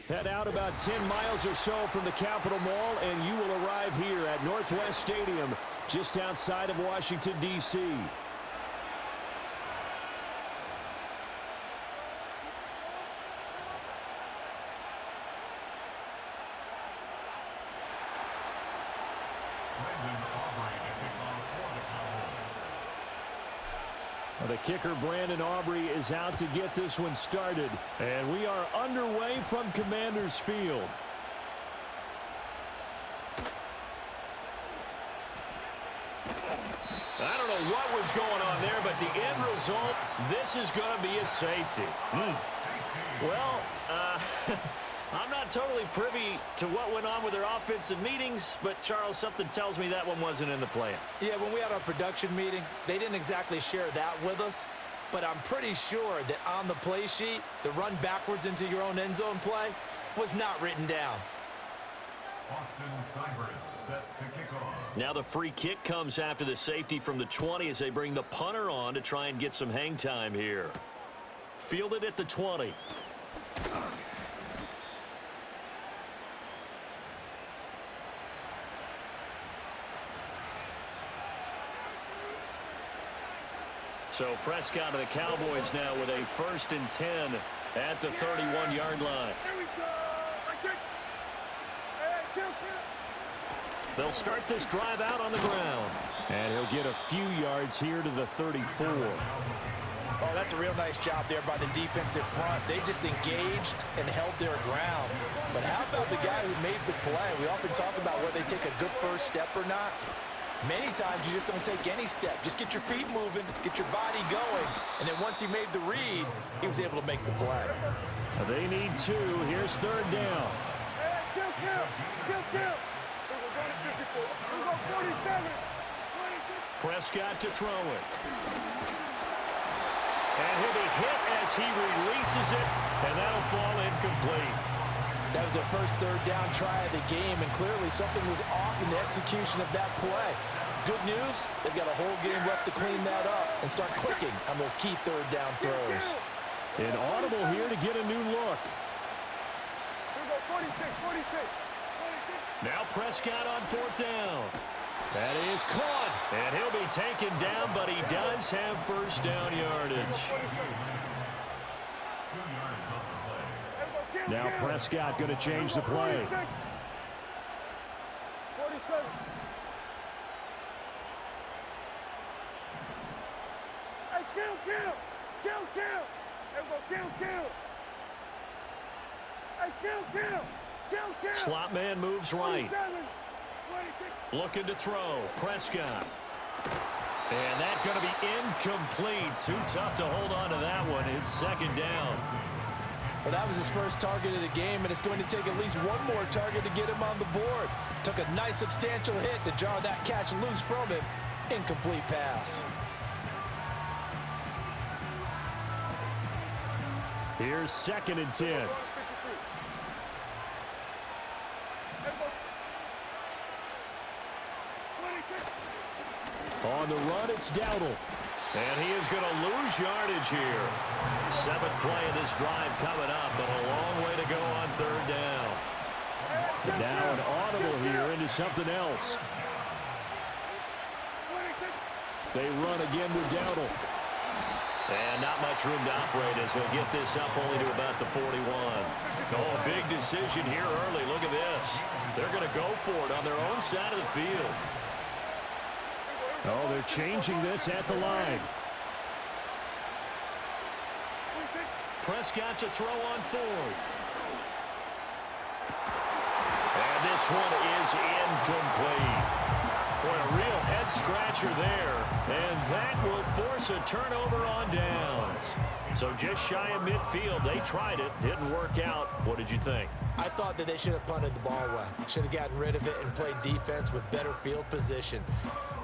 Head out about 10 miles or so from the Capitol Mall, and you will arrive here at Northwest Stadium, just outside of Washington, D.C. The kicker, Brandon Aubrey, is out to get this one started. And we are underway from Commander's Field. I don't know what was going on there, but the end result, this is going to be a safety. Well, I'm not totally privy to what went on with their offensive meetings, but, Charles, something tells me that one wasn't in the plan. Yeah, when we had our production meeting, they didn't exactly share that with us, but I'm pretty sure that on the play sheet, the run backwards into your own end zone play was not written down. Set to kick off. Now the free kick comes after the safety from the 20 as they bring the punter on to try and get some hang time here. Fielded at the 20. So Prescott of the Cowboys now with a 1st and 10 at the 31-yard line. They'll start this drive out on the ground. And he'll get a few yards here to the 34. Oh, that's a real nice job there by the defensive front. They just engaged and held their ground. But how about the guy who made the play? We often talk about whether they take a good first step or not. Many times you just don't take any step. Just get your feet moving, get your body going. And then once he made the read, he was able to make the play. They need 2. Here's 3rd down. Prescott to throw it. And he'll be hit as he releases it, and that'll fall incomplete. That was their first 3rd down try of the game, and clearly something was off in the execution of that play. Good news, they've got a whole game left to clean that up and start clicking on those key 3rd down throws. An audible here to get a new look. Now Prescott on 4th down. That is caught, and he'll be taken down, but he does have 1st down yardage. Now Prescott going to change the play. Slot man moves right. Looking to throw. Prescott. And that's going to be incomplete. Too tough to hold on to that one. It's 2nd down. Well, that was his first target of the game, and it's going to take at least one more target to get him on the board. Took a nice substantial hit to jar that catch loose from him. Incomplete pass. Here's 2nd and 10. On the run, it's Dowdle. And he is going to lose yardage here. 7th play of this drive coming up, but a long way to go on 3rd down. And now an audible here into something else. They run again with Dowdle. And not much room to operate as they'll get this up only to about the 41. Oh, a big decision here early. Look at this. They're going to go for it on their own side of the field. Oh, they're changing this at the line. Prescott to throw on 4th. And this one is incomplete. Boy, a real head-scratcher there. And that will force a turnover on downs. So just shy of midfield. They tried it. Didn't work out. What did you think? I thought that they should have punted the ball away. Should have gotten rid of it and played defense with better field position.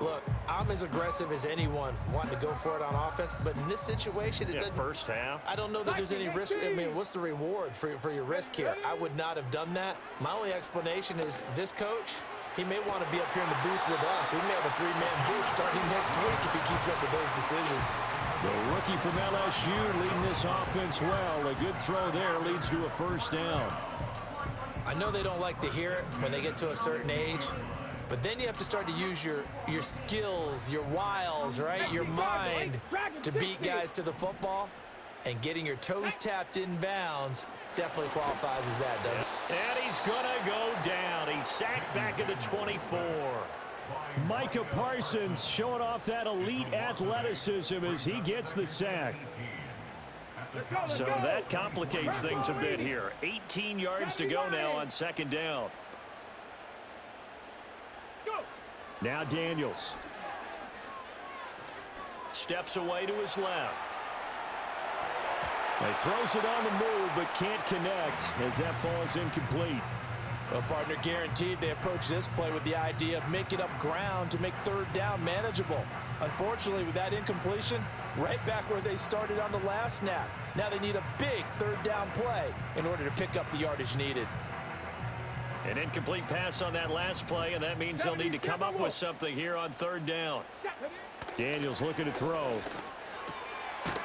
Look, I'm as aggressive as anyone wanting to go for it on offense, but in this situation, it doesn't. First half. I don't know that there's any risk. I mean, what's the reward for your risk here? I would not have done that. My only explanation is this coach, he may want to be up here in the booth with us. We may have a 3-man booth starting next week if he keeps up with those decisions. The rookie from LSU leading this offense well. A good throw there leads to a 1st down. I know they don't like to hear it when they get to a certain age, but then you have to start to use your skills, your wiles, right? Your mind to beat guys to the football. And getting your toes tapped in bounds definitely qualifies as that, doesn't it? And he's going to go down. He's sacked back at the 24. Micah Parsons showing off that elite athleticism as he gets the sack. So that complicates things a bit here. 18 yards to go now on second down. Now Daniels. Steps away to his left. He throws it on the move but can't connect as that falls incomplete. Well, partner, guaranteed they approach this play with the idea of making up ground to make third down manageable. Unfortunately, with that incompletion, right back where they started on the last snap. Now they need a big third down play in order to pick up the yardage needed. An incomplete pass on that last play, and that means they'll need to come up with something here on third down. Daniels looking to throw.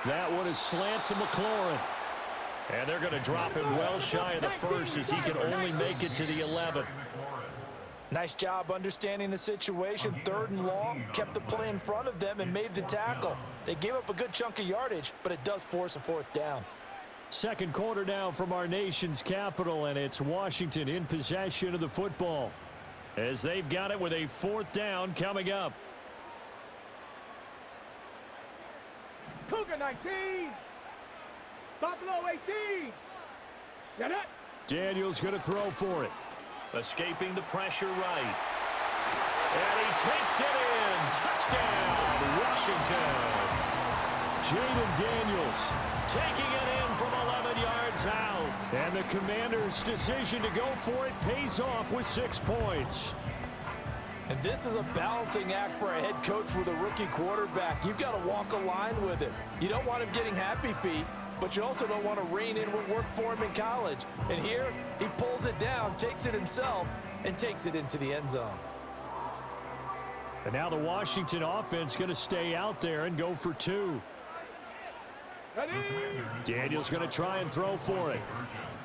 That one is slant to McLaurin. And they're going to drop him well shy of the first as he can only make it to the 11. Nice job understanding the situation. Third and long, kept the play in front of them and made the tackle. They gave up a good chunk of yardage, but it does force a fourth down. Second quarter now from our nation's capital, and it's Washington in possession of the football as they've got it with a fourth down coming up. Cougar 19. Buffalo 18. Set it. Daniels going to throw for it. Escaping the pressure right. And he takes it in. Touchdown, Washington. Jaden Daniels taking it in from 11 yards out. And the Commanders' decision to go for it pays off with 6 points. And this is a balancing act for a head coach with a rookie quarterback. You've got to walk a line with it. You don't want him getting happy feet, but you also don't want to rein in what worked for him in college. And here, he pulls it down, takes it himself, and takes it into the end zone. And now the Washington offense going to stay out there and go for 2. Daniels going to try and throw for it.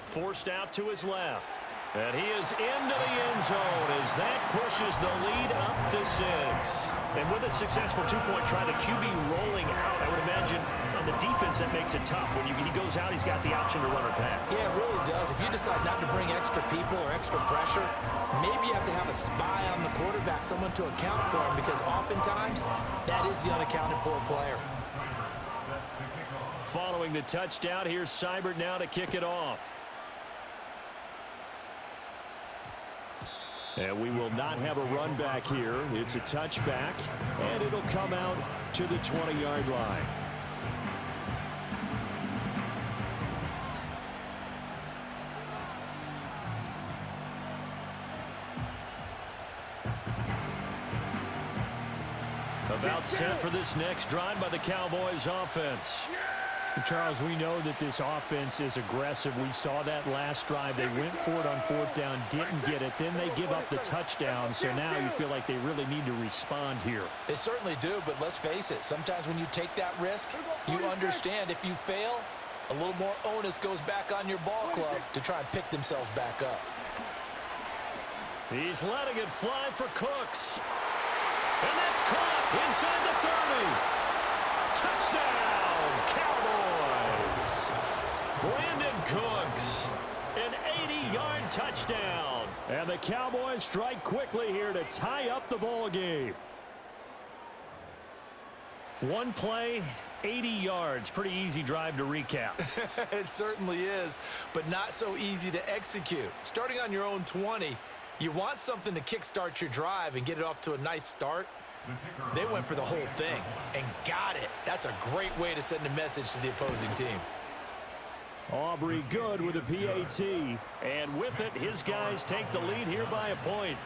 Forced out to his left. And he is into the end zone as that pushes the lead up to 6. And with a successful two-point try, the QB rolling out, I would imagine on the defense that makes it tough. When he goes out, he's got the option to run or pass. Yeah, it really does. If you decide not to bring extra people or extra pressure, maybe you have to have a spy on the quarterback, someone to account for him, because oftentimes that is the unaccounted for player. Following the touchdown, here's Seibert now to kick it off. And we will not have a run back here. It's a touchback, and it'll come out to the 20-yard line. About set for this next drive by the Cowboys offense. Charles, we know that this offense is aggressive. We saw that last drive. They went for it on fourth down, didn't get it. Then they give up the touchdown. So now you feel like they really need to respond here. They certainly do, but let's face it. Sometimes when you take that risk, you understand if you fail, a little more onus goes back on your ball club to try and pick themselves back up. He's letting it fly for Cooks. And that's caught inside the 30. Touchdown, Cowboys. Brandon Cooks, an 80-yard touchdown. And the Cowboys strike quickly here to tie up the ball game. One play, 80 yards. Pretty easy drive to recap. It certainly is, but not so easy to execute. Starting on your own 20, you want something to kickstart your drive and get it off to a nice start. They went for the whole thing and got it. That's a great way to send a message to the opposing team. Aubrey good with a PAT. And with it, his guys take the lead here by a point.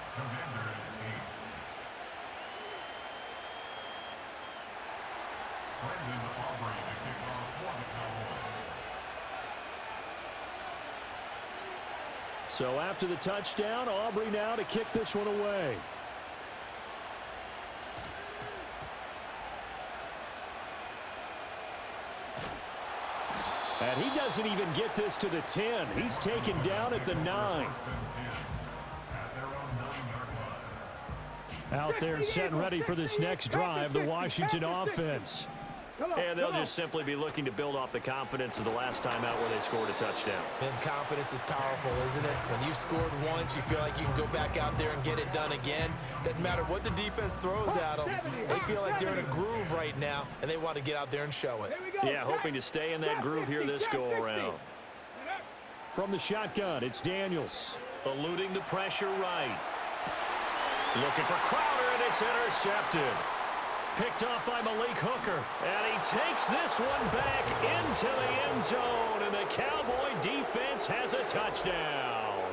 So after the touchdown, Aubrey now to kick this one away. And he doesn't even get this to the 10. He's taken down at the 9. Out there set and ready for this next drive, the Washington offense. And they'll just simply be looking to build off the confidence of the last time out where they scored a touchdown. And confidence is powerful, isn't it? When you've scored once, you feel like you can go back out there and get it done again. Doesn't matter what the defense throws at them. They feel like they're in a groove right now, and they want to get out there and show it. Yeah, hoping to stay in that groove here this go-around. From the shotgun, it's Daniels. Eluding the pressure right. Looking for Crowder, and it's intercepted. Picked off by Malik Hooker, and he takes this one back into the end zone, and the Cowboy defense has a touchdown.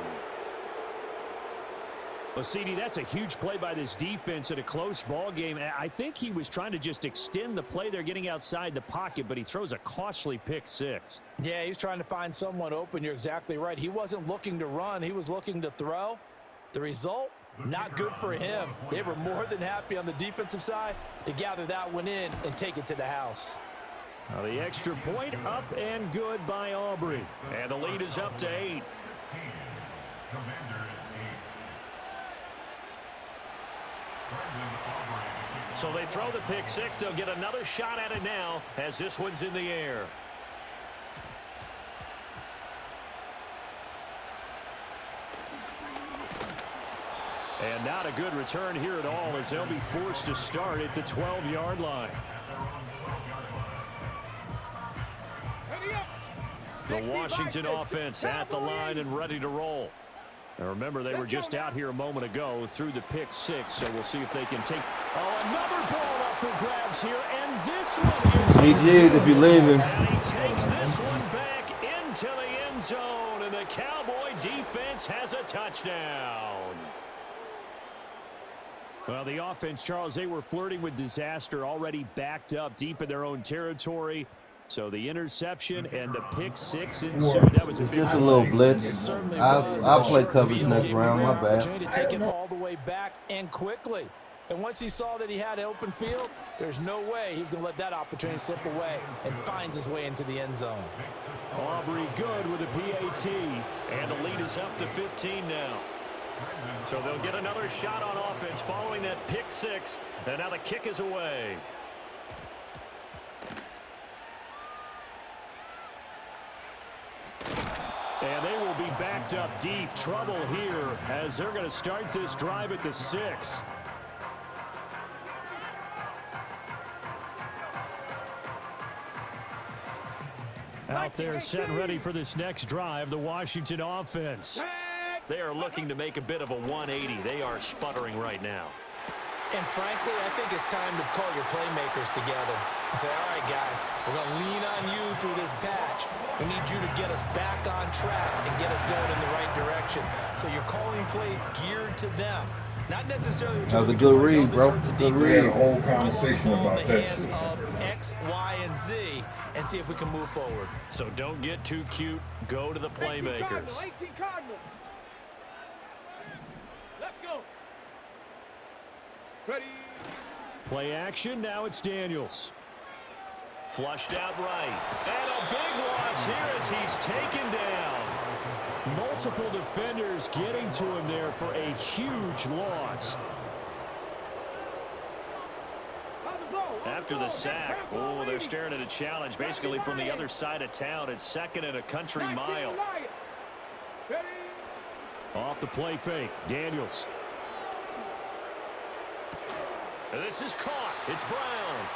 Well, CD, that's a huge play by this defense in a close ball game. I think he was trying to just extend the play. They're getting outside the pocket, but he throws a costly pick six. Yeah, he's trying to find someone open. You're exactly right. He wasn't looking to run. He was looking to throw. The result? Not good for him. They were more than happy on the defensive side to gather that one in and take it to the house. Now the extra point up and good by Aubrey. And the lead is up to 8. So they throw the pick six. They'll get another shot at it now as this one's in the air. And not a good return here at all as they'll be forced to start at the 12-yard line. The Washington offense at the line and ready to roll. Now remember, they were just out here a moment ago through the pick six, so we'll see if they can take another ball up for grabs here, and this one is GG's if you're leaving. And he takes this one back into the end zone, and the Cowboy defense has a touchdown. Well, the offense, Charles, they were flirting with disaster, already backed up deep in their own territory. So the interception and the pick six ensued. That was a big just a little blitz. I'll play coverage next round. My bad. To take it all the way back and quickly. And once he saw that he had an open field, there's no way he's going to let that opportunity slip away, and finds his way into the end zone. Aubrey good with a PAT, and the lead is up to 15 now. So they'll get another shot on offense following that pick six, and now the kick is away. And they will be backed up deep. Trouble here as they're going to start this drive at the 6. Out there set and ready for this next drive, the Washington offense. They are looking to make a bit of a 180. They are sputtering right now. And frankly, I think it's time to call your playmakers together and say, all right, guys, we're going to lean on you through this patch. We need you to get us back on track and get us going in the right direction. So you're calling plays geared to them. Not necessarily that was a good read, bro. Good read. We had a whole conversation about in the hands of X, Y, and Z, and see if we can move forward. So don't get too cute. Go to the playmakers. 18 Cardinals. Let's go. Ready. Play action. Now it's Daniels. Flushed out right. And a big loss here as he's taken down. Multiple defenders getting to him there for a huge loss. After the sack, they're staring at a challenge basically from the other side of town. It's second and a country mile. Off the play fake, Daniels. This is caught. It's Brown.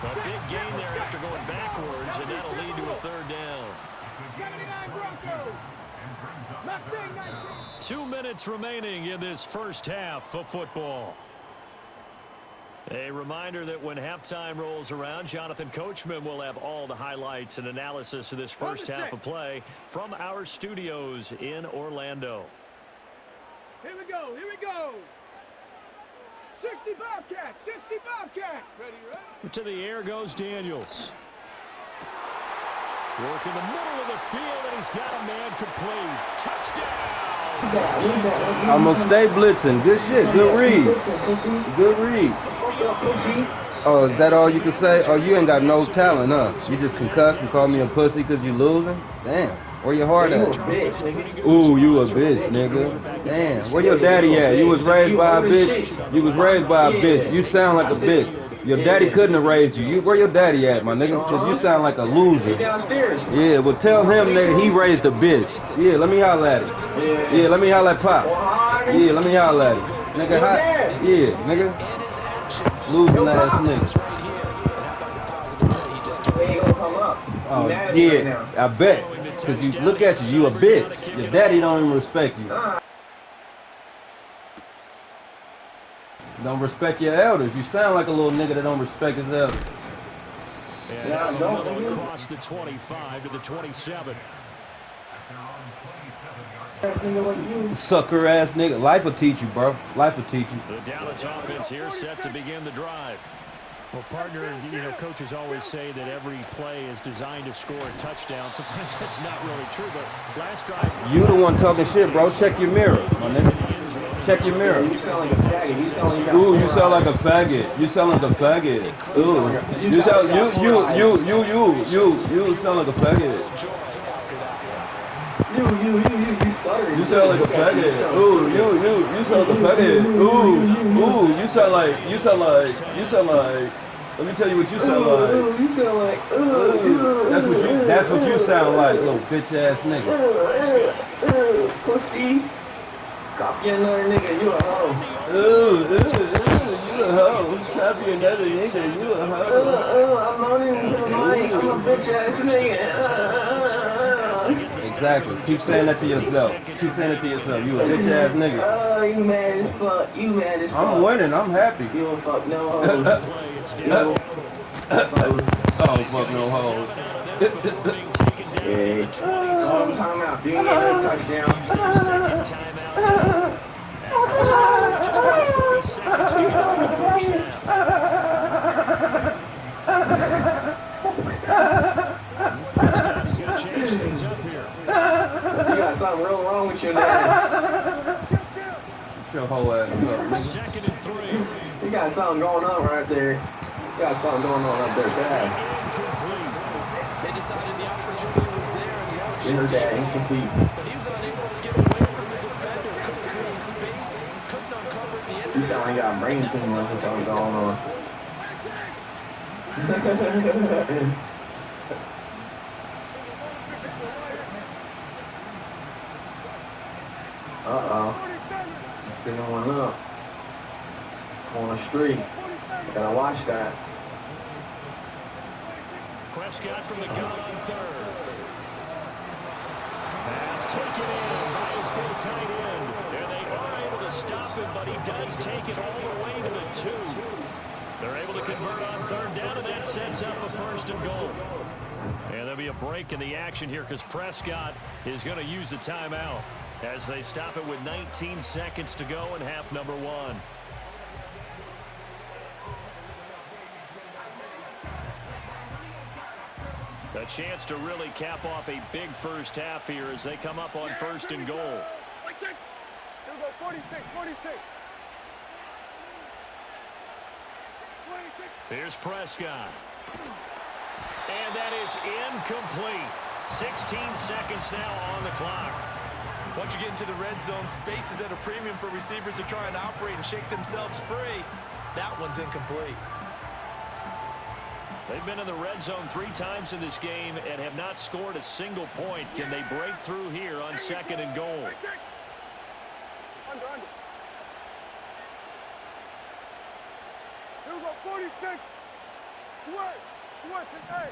A big gain there after going backwards, and that'll lead to a third down. 79 Broncos. 2 minutes remaining in this first half of football. A reminder that when halftime rolls around, Jonathan Coachman will have all the highlights and analysis of this first half of play from our studios in Orlando. Here we go. Here we go. 60 Bobcats. 60 Bobcats. Ready, ready. To the air goes Daniels. Work in the middle of the field, and he's got a man complete. Touchdown! I'm gonna stay blitzing. Good shit. Good read. Good read. Oh, is that all you can say? Oh, you ain't got no talent, huh? You just concussed and call me a pussy because you losing? Damn. Where your heart at? Ooh, you a bitch, nigga. Damn. Where your daddy at? You was raised by a bitch? You was raised by a bitch. You sound like a bitch. Your daddy couldn't have raised you. Where your daddy at, my nigga? Because you sound like a loser. Yeah, well tell him, nigga, he raised a bitch. Yeah, let me holler at him. Yeah, let me holler at Pop. Yeah, let me holler at him. Nigga, yeah, nigga. Losing ass nigga. Oh, yeah, I bet. Because you look at you, you a bitch. Your daddy don't even respect you. Don't respect your elders. You sound like a little nigga that don't respect his elders. And across the 25 to the 27. Sucker ass nigga. Life will teach you, bro. Life will teach you. The Dallas offense here set to begin the drive. Well, partner, you know, coaches always say that every play is designed to score a touchdown. Sometimes that's not really true, but last drive... You the one talking shit, bro. Check your mirror, my nigga. Check your mirror. Ooh, you sound like a faggot. You sound like a faggot. Ooh, you sound like a faggot. You sound like a faggot. Ooh, you sound like a faggot. Ooh, you sound like. Let me tell you what you sound like. You sound like, That's what you sound like, little bitch ass nigga. Pussy. Copy another nigga, you a hoe. You a hoe. Copy another nigga, you a hoe. I'm not even tonight. I'm a bitch ass nigga. Exactly. Keep saying that to yourself. Keep saying it to yourself. You a bitch ass nigga. You mad as fuck. You mad as fuck. I'm winning. I'm happy. You don't fuck no hoes. Oh, fuck no hoes. Yeah. Timeout. So you can get a touchdown. You got something real wrong with your dad. Your whole ass up, nigga. Second and 3. You got something going on right there. You got something going on up there, bad. They decided the opportunity was there and launched Your dad incomplete. but he was unable to get away from the defender. Couldn't create space, couldn't uncover the end. You sound like you got a brain tumor or something going on. Uh-oh. Sticking one up. On the street. Gotta watch that. Prescott from the gun on third. Pass taken in by his big tight end. And they are able to stop him, but he does take it all the way to the 2. They're able to convert on third down, and that sets up a first and goal. And there'll be a break in the action here because Prescott is going to use the timeout as they stop it with 19 seconds to go in half number 1. A chance to really cap off a big first half here as they come up on first and goal. Oh, Here we go, 46. Here's Prescott. And that is incomplete. 16 seconds now on the clock. Once you get into the red zone, space is at a premium for receivers who are trying to operate and shake themselves free. That one's incomplete. They've been in the red zone 3 times in this game and have not scored a single point. Can they break through here on second and goal? Under. Here we go, 46. Switch today.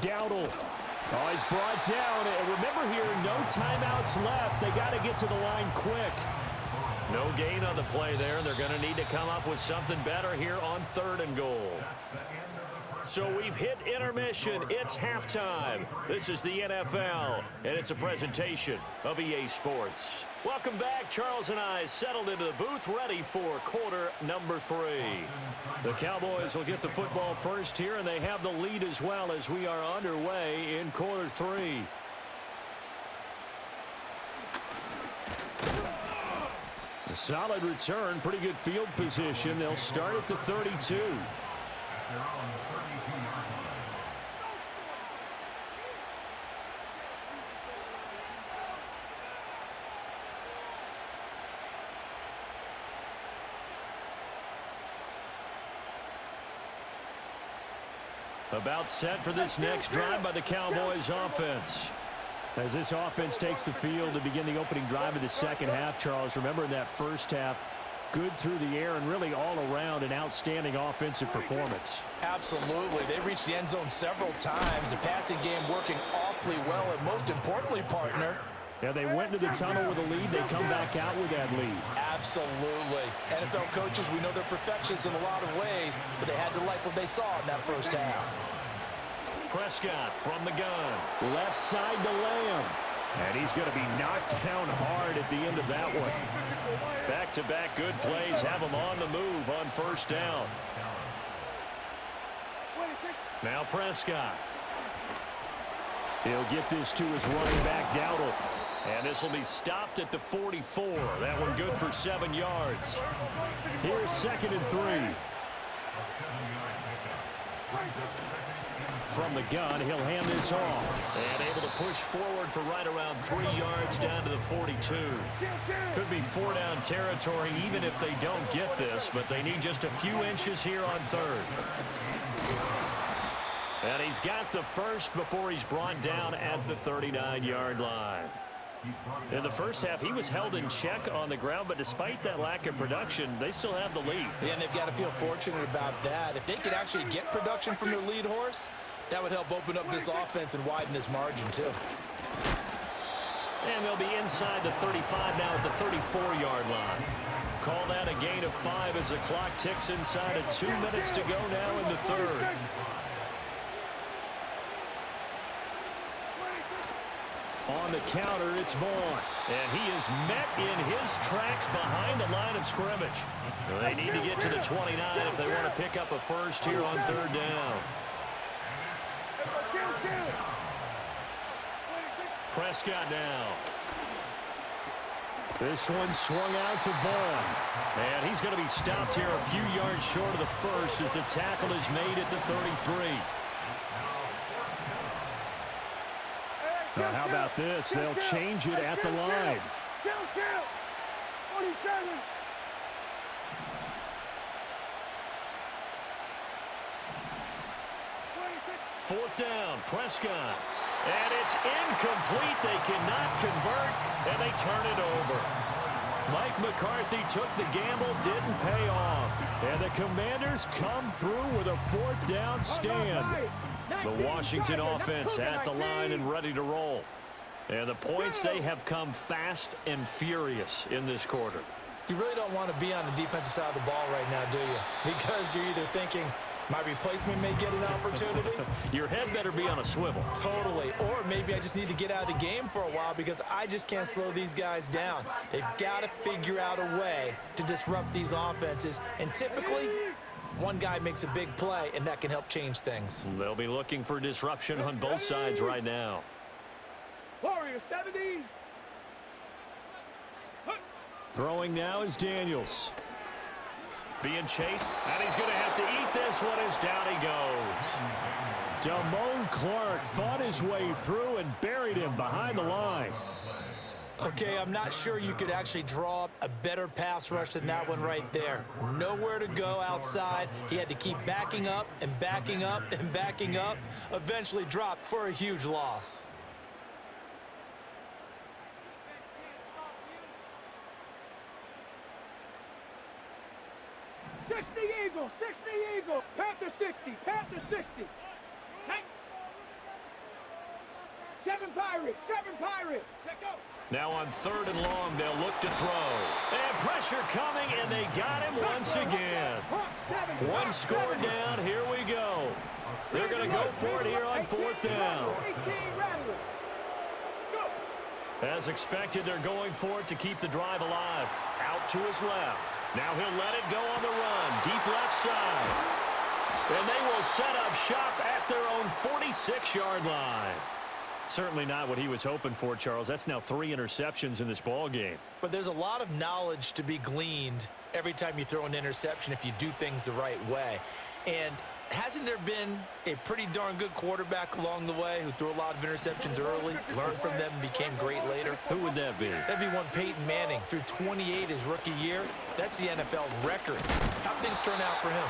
Dowdle. Oh, he's brought down. And remember here, no timeouts left. They got to get to the line quick. No gain on the play there. They're going to need to come up with something better here on third and goal. So we've hit intermission. It's halftime. This is the NFL, and it's a presentation of EA Sports. Welcome back. Charles and I settled into the booth, ready for quarter number 3. The Cowboys will get the football first here, and they have the lead as well as we are underway in quarter 3. A solid return, pretty good field position. They'll start at the 32. About set for this next drive by the Cowboys offense. As this offense takes the field to begin the opening drive of the second half, Charles, remember in that first half, good through the air and really all around an outstanding offensive performance. Absolutely. They reached the end zone several times. The passing game working awfully well, and most importantly, partner, yeah, they went into the tunnel with a lead. They come back out with that lead. Absolutely. NFL coaches, we know they're perfectionists in a lot of ways, but they had to like what they saw in that first half. Prescott from the gun. Left side to Lamb. And he's going to be knocked down hard at the end of that one. Back-to-back good plays have him on the move on first down. Now Prescott. He'll get this to his running back, Dowdle. And this will be stopped at the 44. That one good for 7 yards. Here's 2nd and 3. From the gun, he'll hand this off. And able to push forward for right around 3 yards down to the 42. Could be 4-down territory even if they don't get this, but they need just a few inches here on 3rd. And he's got the first before he's brought down at the 39-yard line. In the first half, he was held in check on the ground, but despite that lack of production, they still have the lead. Yeah, and they've got to feel fortunate about that. If they could actually get production from their lead horse, that would help open up this offense and widen this margin, too. And they'll be inside the 35 now at the 34-yard line. Call that a gain of 5 as the clock ticks inside of 2 minutes to go now in the 3rd. On the counter, it's Vaughn. And he is met in his tracks behind the line of scrimmage. They need to get to the 29 if they want to pick up a first here on 3rd down. Prescott now. This one swung out to Vaughn. And he's going to be stopped here a few yards short of the first as the tackle is made at the 33. Now, how about this? They'll change it at the line. 47. Fourth down, Prescott. And it's incomplete. They cannot convert, and they turn it over. Mike McCarthy took the gamble, didn't pay off. And the Commanders come through with a 4th down stand. The Washington offense at the line and ready to roll. And the points, they have come fast and furious in this quarter. You really don't want to be on the defensive side of the ball right now, do you? Because you're either thinking, my replacement may get an opportunity. Your head better be on a swivel. Totally. Or maybe I just need to get out of the game for a while because I just can't slow these guys down. They've got to figure out a way to disrupt these offenses. And typically, one guy makes a big play, and that can help change things. They'll be looking for disruption on both sides right now. Warrior 70. Throwing now is Daniels. Being chased, and he's going to have to eat this one as down he goes. Damone Clark fought his way through and buried him behind the line. Okay, I'm not sure you could actually draw up a better pass rush than that one right there. Nowhere to go outside. He had to keep backing up and backing up and backing up. Eventually dropped for a huge loss. Eagle, 60 Eagle, Panther 60, Panther 60. 7 Pirates, 7 Pirates. Let go. Now on 3rd and long, they'll look to throw. And pressure coming, and they got him once again. One score down, here we go. They're going to go for it here on 4th down. As expected, they're going for it to keep the drive alive. Out to his left. Now he'll let it go on the run. Deep left side. And they will set up shop at their own 46-yard line. Certainly not what he was hoping for, Charles. That's now 3 interceptions in this ball game. But there's a lot of knowledge to be gleaned every time you throw an interception if you do things the right way. And hasn't there been a pretty darn good quarterback along the way who threw a lot of interceptions early, learned from them, and became great later? Who would that be? That'd be one Peyton Manning. Threw 28 his rookie year. That's the NFL record. How'd things turn out for him?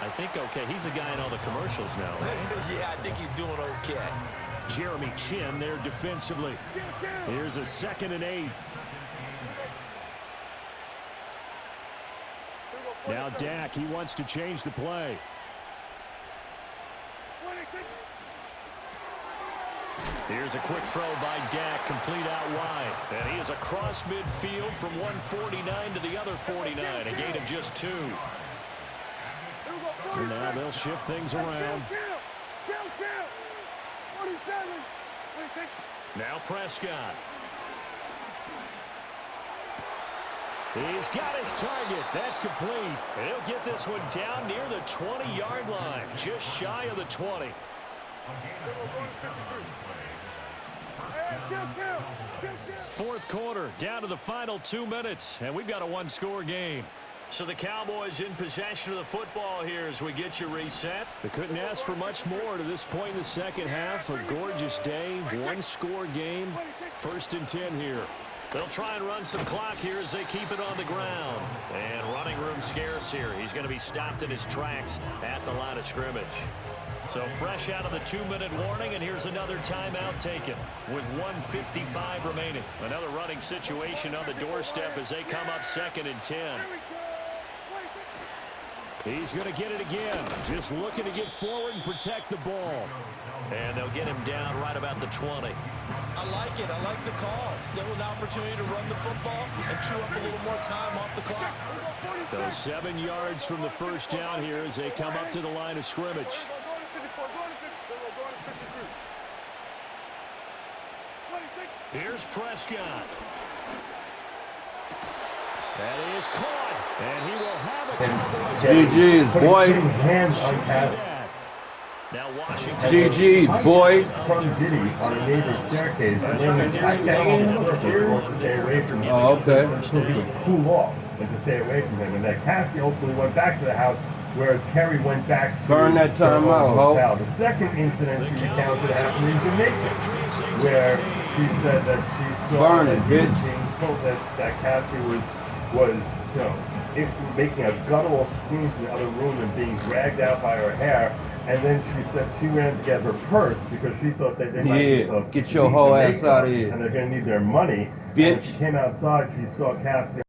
I think okay. He's a guy in all the commercials now. Yeah, I think he's doing okay. Jeremy Chin there defensively. Here's a 2nd and 8. Now Dak, he wants to change the play. Here's a quick throw by Dak, complete out wide. And he is across midfield from 149 to the other 49, a gain of just 2. And now they'll shift things around. Now Prescott. He's got his target. That's complete. He'll get this one down near the 20-yard line, just shy of the 20. Fourth quarter, down to the final 2 minutes, and we've got a 1-score game. So the Cowboys in possession of the football here as we get you reset. They couldn't ask for much more to this point in the second half. A gorgeous day, 1-score game. 1st and 10 here. They'll try and run some clock here as they keep it on the ground. And running room scarce here. He's going to be stopped in his tracks at the line of scrimmage. So fresh out of the 2-minute warning, and here's another timeout taken with 1:55 remaining. Another running situation on the doorstep as they come up 2nd and 10. He's going to get it again. Just looking to get forward and protect the ball. And they'll get him down right about the 20. I like it. I like the call. Still an opportunity to run the football and chew up a little more time off the clock. So 7 yards from the first down here as they come up to the line of scrimmage. Here's Prescott. That is caught. And he will have a GG's, boy. Hands on Pat. Now Washington. GG's, boy. From Diddy on a neighbor's staircase. And then the guy getting in the first to stay away from him. Oh, okay. So he would cool off and to stay away from him. And then Cassie ultimately went back to the house, whereas Kerry went back to Burn that time the out, hotel. Ho. The second incident she recounted happened in Jamaica, where she said that she saw Burn it, that he was bitch. being told that Cassie was you know, making a guttural scream from the other room and being dragged out by her hair. And then she said she ran to get her purse because she thought that they might Get your whole ass out of here. and they're going to need their money. Bitch. And when she came outside, she saw Cassie